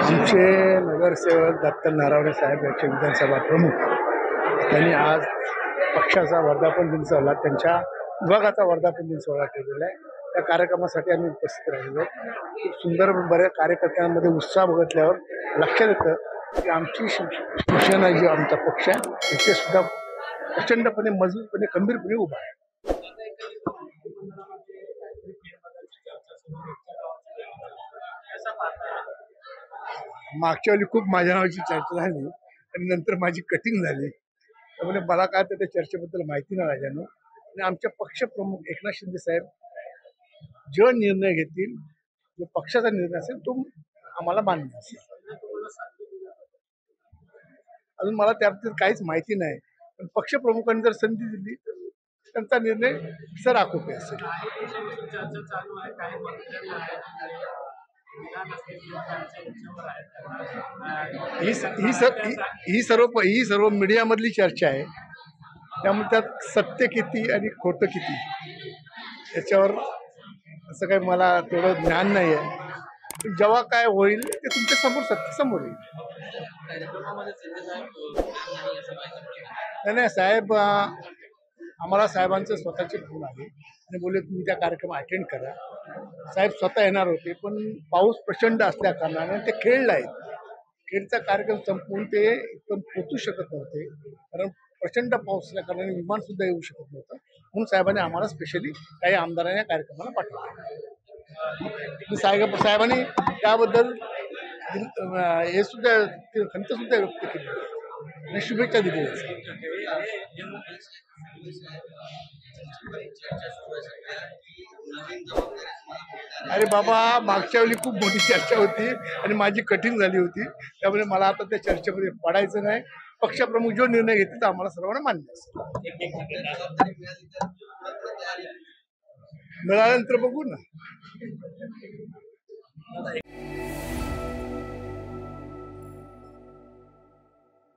आमचे नगरसेवक दत्त नारावणे साहेब याचे विधानसभा प्रमुख त्यांनी आज पक्षाचा वर्धापन दिन सोहळा त्यांच्या विभागाचा वर्धापन दिन सोहळा ठेवलेला आहे. त्या कार्यक्रमासाठी आम्ही उपस्थित राहिलो. खूप सुंदर बऱ्या कार्यकर्त्यांमध्ये उत्साह बघितल्यावर लक्षात येतं की आमची शिवसेना जी आमचा पक्ष आहे तिथे सुद्धा प्रचंडपणे मजबूतपणे खंबीरपणे उभा आहे. मागच्या वेळी खूप माझ्या नावाची चर्चा झाली आणि नंतर माझी कटिंग झाली. त्यामुळे मला काय त्या चर्चेबद्दल माहिती नाही राजानो. आणि आमचे पक्षप्रमुख एकनाथ शिंदे साहेब जो निर्णय घेतील, जो पक्षाचा निर्णय असेल तो आम्हाला मान्य असेल. अजून मला त्याबद्दल काहीच माहिती नाही, पण पक्षप्रमुखांनी जर संधी दिली तर त्यांचा निर्णय सराखोपी असेल. ही सर्व मीडियामधली चर्चा आहे. त्यामुळे त्यात सत्य किती आणि खोटं किती याच्यावर असं काही मला तेवढं ज्ञान नाही आहे. जेव्हा काय होईल ते तुमच्या समोर सत्य समोर येईल. नाही साहेब, आम्हाला साहेबांचे स्वतःचे फोन आले आणि बोलले तुम्ही त्या कार्यक्रम अटेंड करा. साहेब स्वतः येणार होते, पण पाऊस प्रचंड असल्या कारणाने ते खेळला आहेत. खेळचा कार्यक्रम संपवून ते एकदम पोचू शकत नव्हते, कारण प्रचंड पाऊस असल्या कारणाने विमान सुद्धा येऊ शकत नव्हतं. म्हणून साहेबांनी आम्हाला स्पेशली काही आमदारांना कार्यक्रमाला पाठवलं. साहेबांनी त्याबद्दल हे सुद्धा खंत सुद्धा व्यक्त केली आणि शुभेच्छा दिलेल्या. अरे बाबा, मागच्या वेळी खूप मोठी चर्चा होती आणि माझी कठीण झाली होती. त्यामुळे मला आता त्या चर्चेमध्ये पडायचं नाही. पक्षप्रमुख जो निर्णय घेतील तो आम्हाला सर्वांना मान्य असेल. मिळाल्यानंतर बघू ना.